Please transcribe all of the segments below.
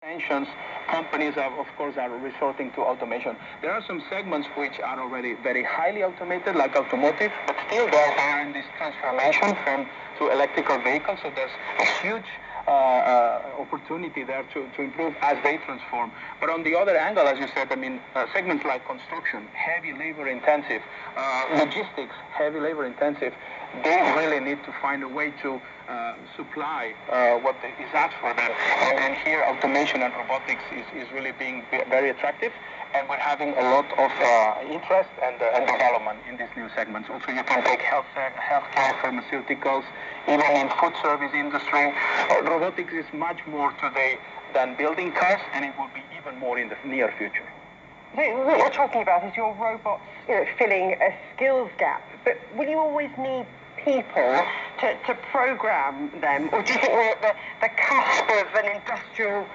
Sanctions, companies of course are resorting to automation. There are some segments which are already very highly automated, like automotive, but still they are in this transformation from to electrical vehicles. So there's a huge opportunity there to improve as they transform. But on the other angle, as you said, segments like construction, heavy labor intensive, logistics, heavy labor intensive, they really need to find a way to supply what is asked for them. And here automation and robotics is really being very attractive. And we're having a lot of interest and development in these new segments. Also, you can take healthcare, pharmaceuticals, even in food service industry. Robotics is much more today than building cars, and it will be even more in the near future. So what you're talking about is your robots, filling a skills gap. But will you always need people to program them, or do you think we're at the cusp of an industrial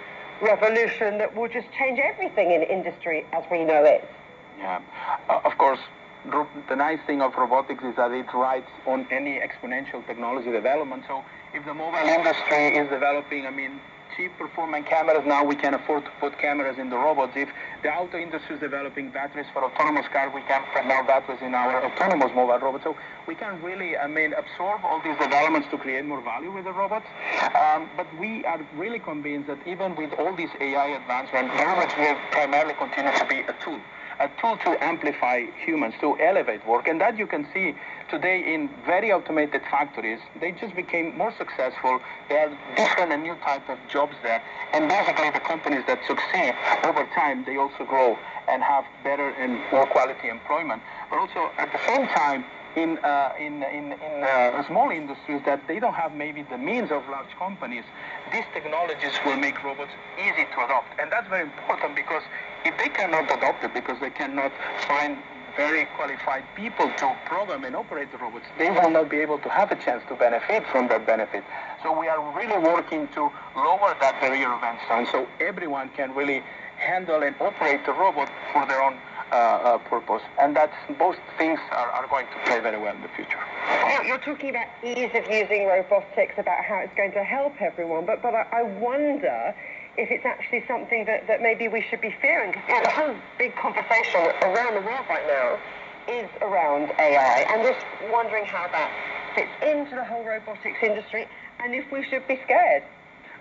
revolution that will just change everything in industry as we know it? Yeah, of course. The nice thing of robotics is that it rides on any exponential technology development. So if the mobile industry is developing, cheap performance cameras, now we can afford to put cameras in the robots. If the auto industry is developing batteries for autonomous cars, we can put now batteries in our autonomous mobile robots. So we can really, absorb all these developments to create more value with the robots. But we are really convinced that even with all these AI advancements, robots will primarily continue to be a tool to amplify humans, to elevate work. And that you can see today in very automated factories. They just became more successful. There are different and new type of jobs there. And basically the companies that succeed over time, they also grow and have better and more quality employment. But also at the same time, in small industries that they don't have maybe the means of large companies, these technologies will make robots easy to adopt. And that's very important, because if they cannot adopt it because they cannot find very qualified people to program and operate the robots, they will not be able to have a chance to benefit from that benefit. So we are really working to lower that barrier of entry, so everyone can really handle and operate the robot for their own purpose. And that's both things are going to play very well in the future. You're talking about ease of using robotics, about how it's going to help everyone, but I wonder if it's actually something that maybe we should be fearing. Because the whole big conversation around the world right now is around AI, and just wondering how that fits into the whole robotics industry, and if we should be scared.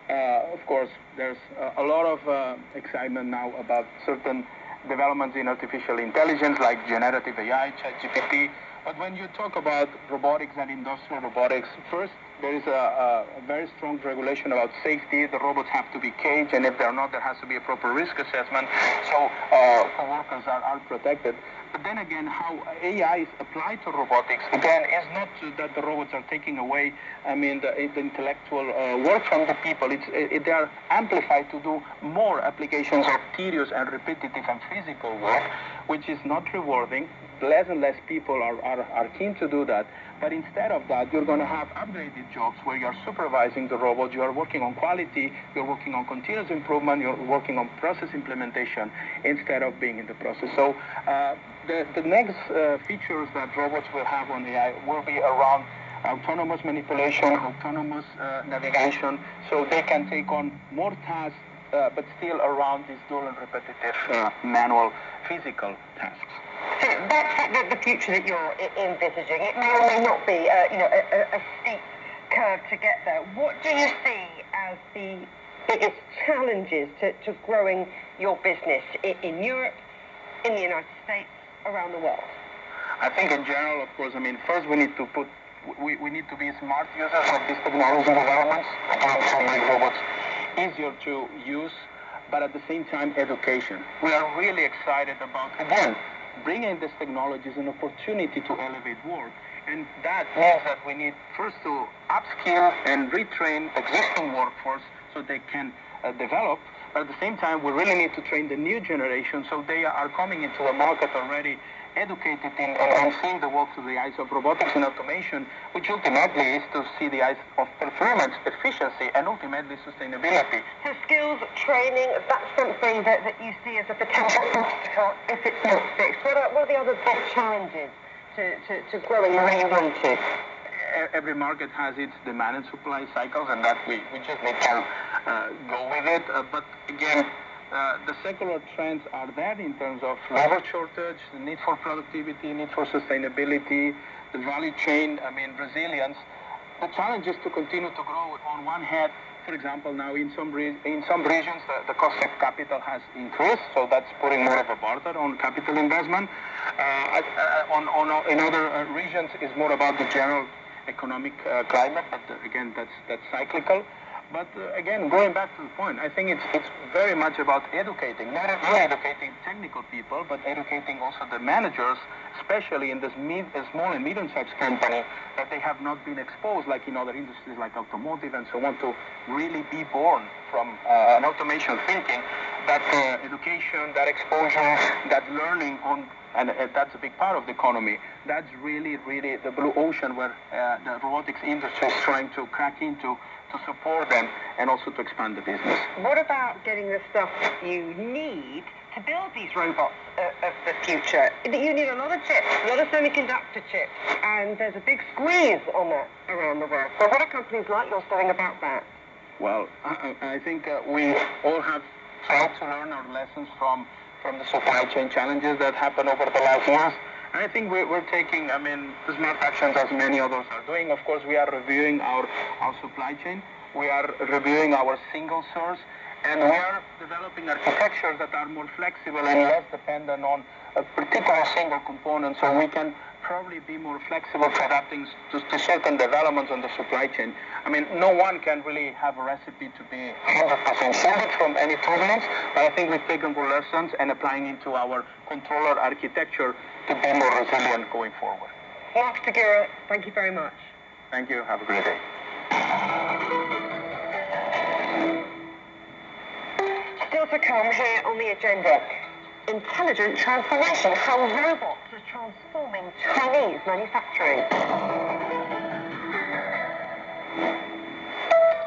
Of course, there's a lot of excitement now about certain developments in artificial intelligence like generative AI, ChatGPT. But when you talk about robotics and industrial robotics, first, there is a very strong regulation about safety. The robots have to be caged, and if they're not, there has to be a proper risk assessment, so workers are protected. But then again, how AI is applied to robotics, again, is not that the robots are taking away, the intellectual work from the people. They are amplified to do more applications of tedious and repetitive and physical work, which is not rewarding. Less and less people are keen to do that. But instead of that, you're going to have upgraded jobs where you're supervising the robot, you are working on quality, you're working on continuous improvement, you're working on process implementation instead of being in the process. So the next features that robots will have on AI will be around autonomous manipulation, autonomous navigation, so they can take on more tasks, but still around these dual and repetitive manual physical tasks. So that's the future that you're envisaging. It may or may not be a steep curve to get there. What do you see as the biggest challenges to growing your business in Europe, in the United States, around the world? I think in general, of course, first we need to be smart users of these technology developments, to make robots easier to use, but at the same time, education. We are really excited about, again, bringing these technologies an opportunity to elevate work. And that means that we need first to upskill and retrain existing workforce so they can develop. But at the same time, we really need to train the new generation so they are coming into a market already educated and seeing the world through the eyes of robotics and automation, which ultimately is to see the eyes of performance, efficiency, and ultimately sustainability. So skills training, that's something that you see as a potential obstacle if it's not fixed. What are the other big challenges to growing where you want to? every market has its demand and supply cycles, and that we just need to go with it. But again, the secular trends are there in terms of labor shortage, the need for productivity, need for sustainability, the value chain, resilience. The challenge is to continue to grow. On one hand, for example, now in some regions, the cost of capital has increased, so that's putting more of a burden on capital investment. In other regions, it's more about the general economic climate, but again, that's cyclical. But again, going back to the point, I think it's very much about educating, not only educating technical people, but educating also the managers, especially in this small and medium-sized company, that they have not been exposed, like in other industries like automotive and so on, to really be born from an automation thinking. That education, that exposure, that learning on, and that's a big part of the economy. That's really, really the blue ocean where the robotics industry is trying to crack into, to support them and also to expand the business. What about getting the stuff you need to build these robots of the future? You need a lot of chips, a lot of semiconductor chips, and there's a big squeeze on that around the world. So what are companies like yours doing about that? Well, I think we all have tried to learn our lessons from the supply chain challenges that happened over the last years. And I think we're taking, the smart actions as many others are doing. Of course, we are reviewing our supply chain. We are reviewing our single source. And we are developing architectures that are more flexible and less dependent on a particular single component, so we can probably be more flexible for adapting to certain developments on the supply chain. No one can really have a recipe to be 100% shielded from any turbulence, but I think we've taken good lessons and applying into our controller architecture to be more resilient going forward. Mark Segura, thank you very much. Thank you. Have a great day. Still to come here on the agenda, intelligent transformation, how robots are transforming Chinese manufacturing.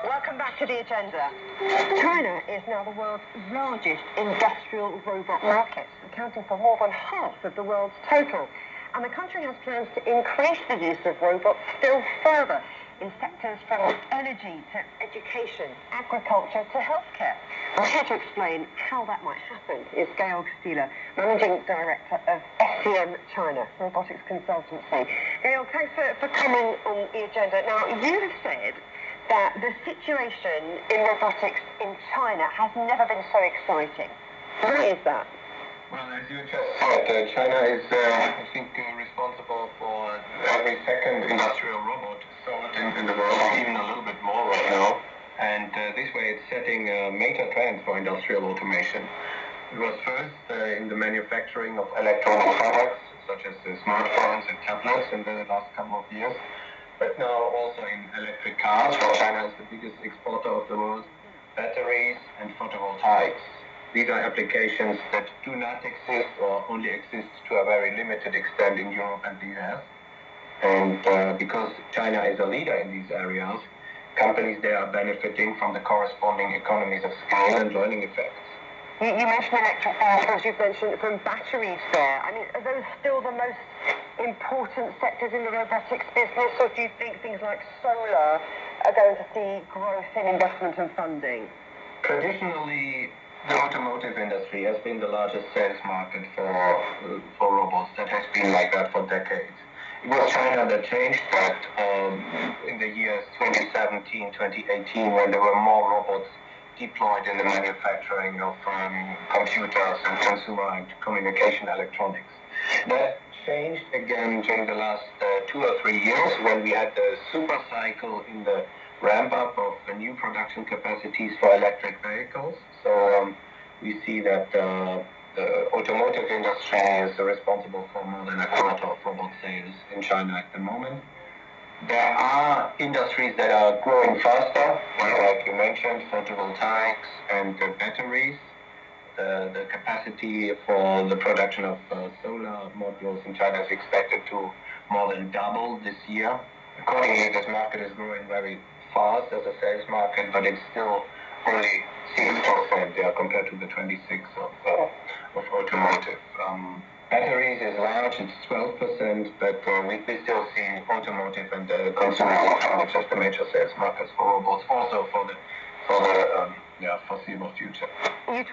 Welcome back to the agenda. China is now the world's largest industrial robot market, accounting for more than half of the world's total. And the country has plans to increase the use of robots still further in sectors from energy to education, agriculture to healthcare. And here to explain how that might happen is Gail Castilla, Managing Director of SCM China, Robotics Consultancy. Gail, thanks for coming on the agenda. Now, you have said that the situation in robotics in China has never been so exciting. Why is that? Well, as you just said, China is, I think, responsible for every second industrial robot sold in the world, even a little bit more right now. And this way it's setting major trends for industrial automation. It was first in the manufacturing of electronic products, such as smartphones and tablets in the last couple of years. But now also in electric cars, where China is the biggest exporter of the world, batteries and photovoltaics. These are applications that do not exist or only exist to a very limited extent in Europe and the US. And because China is a leader in these areas, companies there are benefiting from the corresponding economies of scale and learning effects. You mentioned electric vehicles, you've mentioned from batteries there. Are those still the most important sectors in the robotics business, or do you think things like solar are going to see growth in investment and funding? Traditionally, the automotive industry has been the largest sales market for robots. That has been like that for decades. It was China that changed that in the years 2017, 2018, when there were more robots deployed in the manufacturing of computers and consumer and communication electronics. That changed again during the last 2 or 3 years when we had the super cycle in the ramp up of the new production capacities for electric vehicles. So we see that the automotive industry is responsible for more than a quarter of robot sales in China at the moment. There are industries that are growing faster, like you mentioned, photovoltaics and batteries. The capacity for the production of solar modules in China is expected to more than double this year. Accordingly, this market is growing very fast as a sales market, but it's still only 6% compared to the 26% of automotive. Batteries is large, it's 12%, but we still see automotive and consumer electronics as the major sales markets for robots, also for the foreseeable future. You